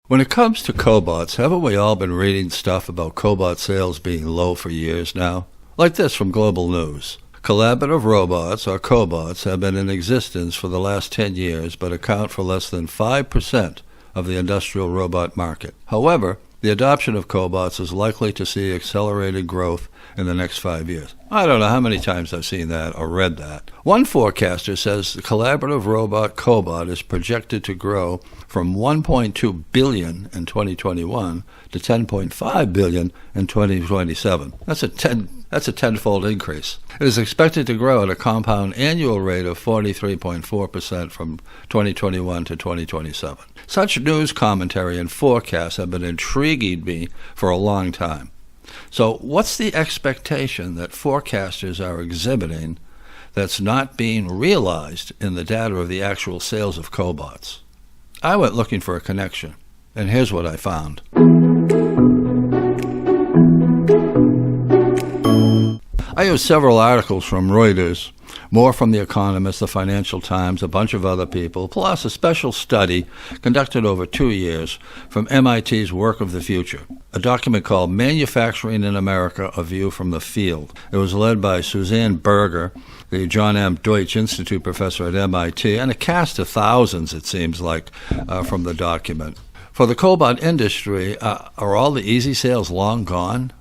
When it comes to cobots, haven't we all been reading stuff about cobot sales being low for years now? Like this from Global News. Collaborative robots, or cobots, have been in existence for the last 10 years but account for less than 5% of the industrial robot market. However, the adoption of cobots is likely to see accelerated growth in the next 5 years. I don't know how many times I've seen that or read that. One forecaster says the collaborative robot cobot is projected to grow from $1.2 billion in 2021 to $10.5 billion in 2027. That's a tenfold increase. It is expected to grow at a compound annual rate of 43.4% from 2021 to 2027. Such news commentary and forecasts have been intriguing me for a long time. So what's the expectation that forecasters are exhibiting that's not being realized in the data of the actual sales of cobots? I went looking for a connection, and here's what I found. I used several articles from Reuters, more from The Economist, The Financial Times, a bunch of other people, plus a special study conducted over 2 years from MIT's Work of the Future, a document called Manufacturing in America, A View from the Field. It was led by Suzanne Berger, the John M. Deutsch Institute professor at MIT, and a cast of thousands, it seems like, from the document. For the cobot industry, are all the easy sales long gone?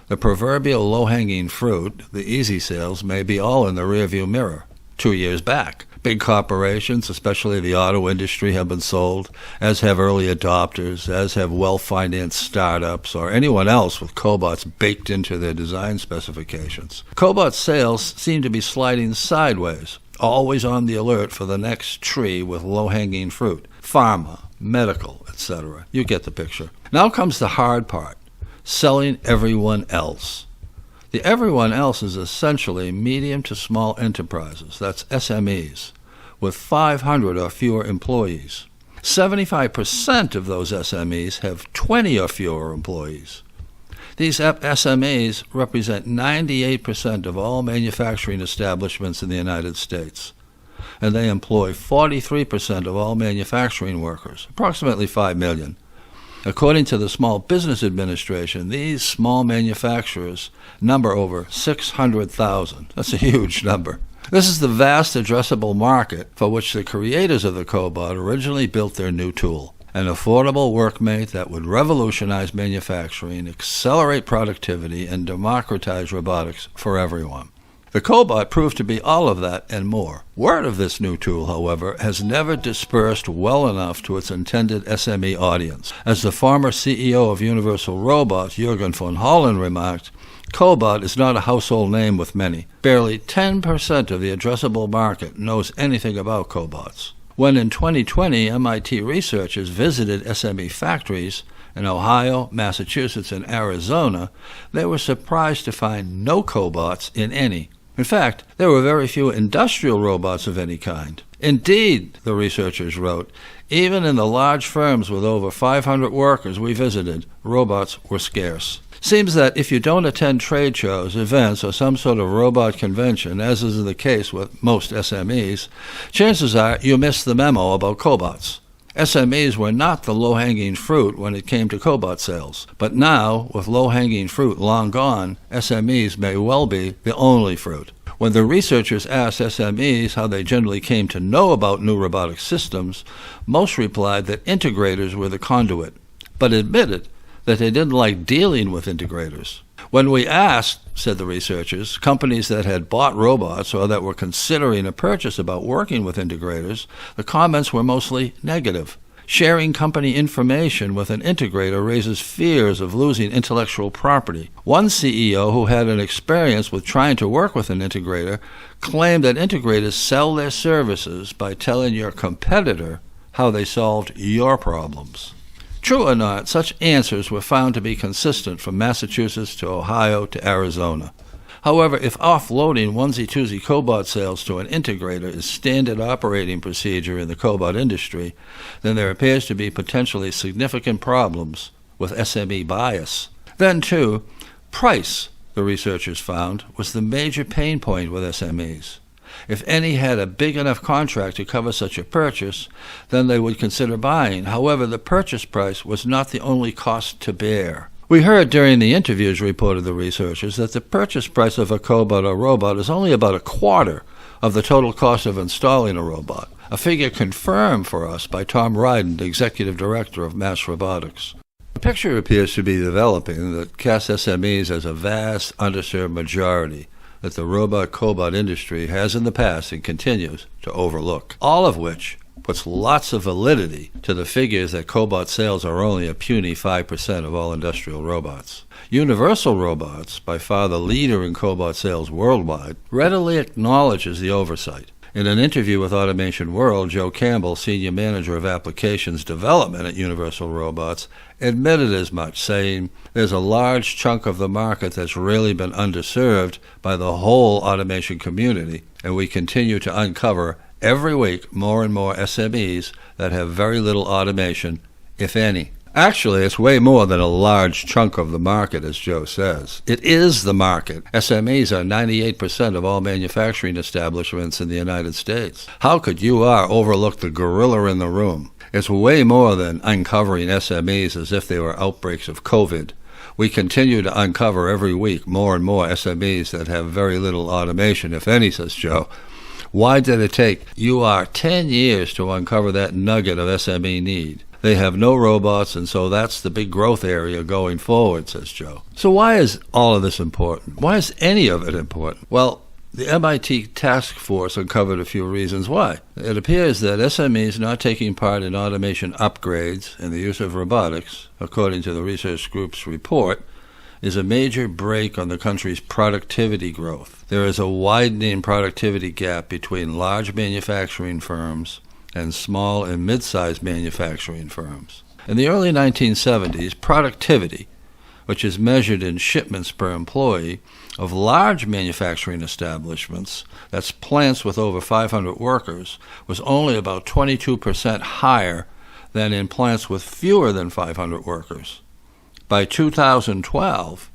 The proverbial low-hanging fruit, the easy sales, may be all in the rearview mirror 2 years back. Big corporations, especially the auto industry, have been sold, as have early adopters, as have well-financed startups, or anyone else with cobots baked into their design specifications. Cobot sales seem to be sliding sideways, always on the alert for the next tree with low-hanging fruit. Pharma, medical, etc. You get the picture. Now comes the hard part. Selling everyone else. The everyone else is essentially medium to small enterprises, that's SMEs, with 500 or fewer employees. 75% of those SMEs have 20 or fewer employees. These SMEs represent 98% of all manufacturing establishments in the United States, and they employ 43% of all manufacturing workers, approximately 5 million. According to the Small Business Administration, these small manufacturers number over 600,000. That's a huge number. This is the vast addressable market for which the creators of the cobot originally built their new tool, an affordable workmate that would revolutionize manufacturing, accelerate productivity, and democratize robotics for everyone. The cobot proved to be all of that and more. Word of this new tool, however, has never dispersed well enough to its intended SME audience. As the former CEO of Universal Robots, Jürgen von Hollen, remarked, cobot is not a household name with many. Barely 10% of the addressable market knows anything about cobots. When in 2020 MIT researchers visited SME factories in Ohio, Massachusetts, and Arizona, they were surprised to find no cobots in any. In fact, there were very few industrial robots of any kind. Indeed, the researchers wrote, even in the large firms with over 500 workers we visited, robots were scarce. Seems that if you don't attend trade shows, events, or some sort of robot convention, as is the case with most SMEs, chances are you missed the memo about cobots. SMEs were not the low-hanging fruit when it came to cobot sales. But now, with low-hanging fruit long gone, SMEs may well be the only fruit. When the researchers asked SMEs how they generally came to know about new robotic systems, most replied that integrators were the conduit, but admitted that they didn't like dealing with integrators. When we asked, said the researchers, companies that had bought robots or that were considering a purchase about working with integrators, the comments were mostly negative. Sharing company information with an integrator raises fears of losing intellectual property. One CEO who had an experience with trying to work with an integrator claimed that integrators sell their services by telling your competitor how they solved your problems. True or not, such answers were found to be consistent from Massachusetts to Ohio to Arizona. However, if offloading onesie-twosie cobot sales to an integrator is standard operating procedure in the cobot industry, then there appears to be potentially significant problems with SME bias. Then, too, price, the researchers found, was the major pain point with SMEs. If any had a big enough contract to cover such a purchase, then they would consider buying. However, the purchase price was not the only cost to bear. We heard during the interviews, reported the researchers, that the purchase price of a cobot or robot is only about a quarter of the total cost of installing a robot, a figure confirmed for us by Tom Ryden, the executive director of Mass Robotics. The picture appears to be developing that casts SMEs as a vast, underserved majority that the robot-cobot industry has in the past and continues to overlook, all of which puts lots of validity to the figures that cobot sales are only a puny 5% of all industrial robots. Universal Robots, by far the leader in cobot sales worldwide, readily acknowledges the oversight. In an interview with Automation World, Joe Campbell, Senior Manager of Applications Development at Universal Robots, admitted as much, saying, "There's a large chunk of the market that's really been underserved by the whole automation community, and we continue to uncover every week more and more SMEs that have very little automation, if any." Actually, it's way more than a large chunk of the market, as Joe says. It is the market. SMEs are 98% of all manufacturing establishments in the United States. How could UR overlook the gorilla in the room? It's way more than uncovering SMEs as if they were outbreaks of COVID. We continue to uncover every week more and more SMEs that have very little automation, if any, says Joe. Why did it take UR 10 years to uncover that nugget of SME need? They have no robots, and so that's the big growth area going forward, says Joe. So why is all of this important? Why is any of it important? Well, the MIT task force uncovered a few reasons why. It appears that SMEs not taking part in automation upgrades and the use of robotics, according to the research group's report, is a major brake on the country's productivity growth. There is a widening productivity gap between large manufacturing firms and small and mid-sized manufacturing firms. In the early 1970s, productivity, which is measured in shipments per employee, of large manufacturing establishments, that's plants with over 500 workers, was only about 22% higher than in plants with fewer than 500 workers. By 2012,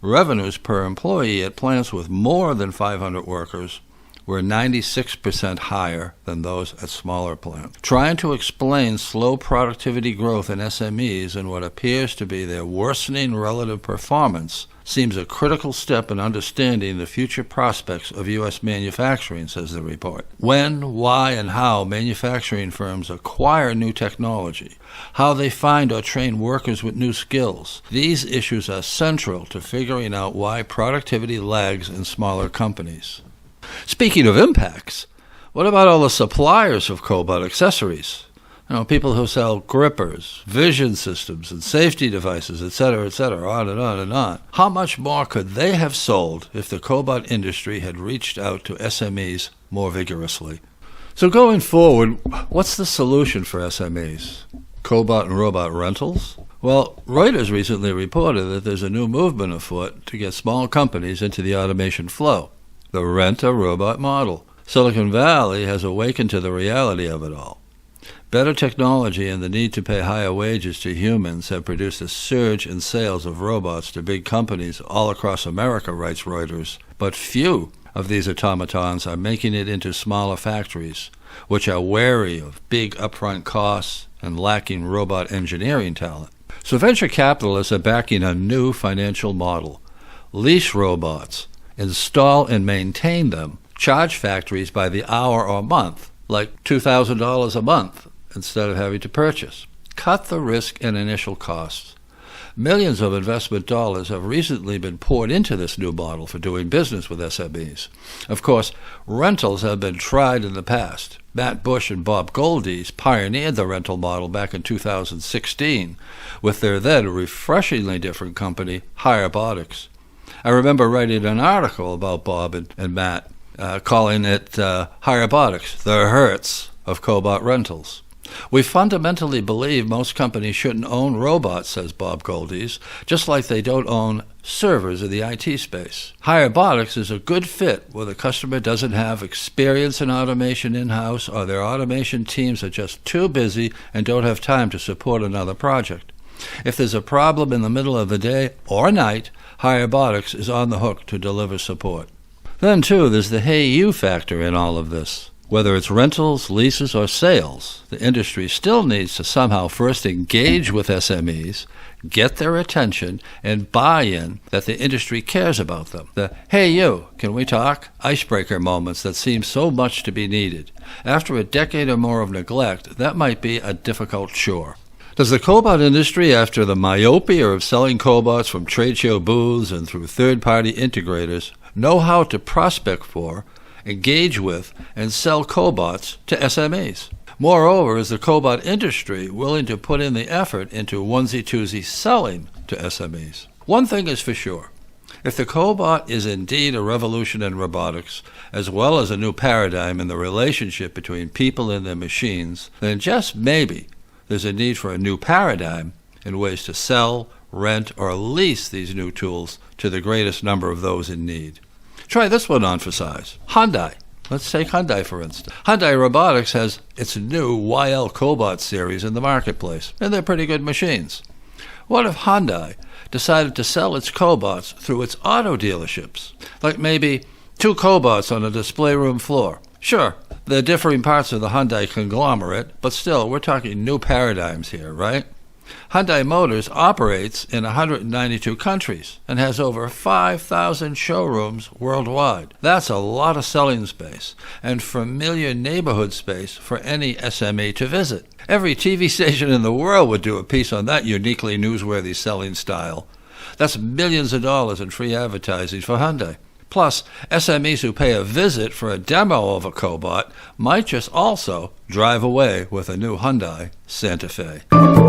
revenues per employee at plants with more than 500 workers were 96% higher than those at smaller plants. Trying to explain slow productivity growth in SMEs and what appears to be their worsening relative performance seems a critical step in understanding the future prospects of U.S. manufacturing, says the report. When, why, and how manufacturing firms acquire new technology, how they find or train workers with new skills. These issues are central to figuring out why productivity lags in smaller companies. Speaking of impacts, what about all the suppliers of cobot accessories? People who sell grippers, vision systems, and safety devices, etc., on and on and on. How much more could they have sold if the cobot industry had reached out to SMEs more vigorously? So going forward, what's the solution for SMEs? Cobot and robot rentals? Well, Reuters recently reported that there's a new movement afoot to get small companies into the automation flow. The rent-a-robot model. Silicon Valley has awakened to the reality of it all. Better technology and the need to pay higher wages to humans have produced a surge in sales of robots to big companies all across America, writes Reuters. But few of these automatons are making it into smaller factories, which are wary of big upfront costs and lacking robot engineering talent. So venture capitalists are backing a new financial model. Lease robots, install and maintain them, charge factories by the hour or month, like $2,000 a month, instead of having to purchase. Cut the risk and initial costs. Millions of investment dollars have recently been poured into this new model for doing business with SMEs. Of course, rentals have been tried in the past. Matt Bush and Bob Goldies pioneered the rental model back in 2016 with their then refreshingly different company, Robotics. I remember writing an article about Bob and Matt, calling it Robotics, the Hertz of cobot rentals. We fundamentally believe most companies shouldn't own robots, says Bob Goldies, just like they don't own servers in the IT space. Robotics is a good fit where the customer doesn't have experience in automation in-house or their automation teams are just too busy and don't have time to support another project. If there's a problem in the middle of the day or night, Robotics is on the hook to deliver support. Then, too, there's the hey you factor in all of this. Whether it's rentals, leases, or sales, the industry still needs to somehow first engage with SMEs, get their attention, and buy-in that the industry cares about them. The hey you, can we talk? Icebreaker moments that seem so much to be needed. After a decade or more of neglect, that might be a difficult chore. Does the cobot industry, after the myopia of selling cobots from trade show booths and through third-party integrators, know how to prospect for, engage with, and sell cobots to SMEs? Moreover, is the cobot industry willing to put in the effort into onesie-twosie selling to SMEs? One thing is for sure. If the cobot is indeed a revolution in robotics, as well as a new paradigm in the relationship between people and their machines, then just maybe there's a need for a new paradigm in ways to sell, rent, or lease these new tools to the greatest number of those in need. Try this one on for size. Hyundai. Let's take Hyundai, for instance. Hyundai Robotics has its new YL Cobot series in the marketplace, and they're pretty good machines. What if Hyundai decided to sell its cobots through its auto dealerships? Like maybe 2 cobots on a display room floor. Sure, they're differing parts of the Hyundai conglomerate, but still, we're talking new paradigms here, right? Hyundai Motors operates in 192 countries and has over 5,000 showrooms worldwide. That's a lot of selling space and familiar neighborhood space for any SME to visit. Every TV station in the world would do a piece on that uniquely newsworthy selling style. That's millions of dollars in free advertising for Hyundai. Plus, SMEs who pay a visit for a demo of a cobot might just also drive away with a new Hyundai Santa Fe.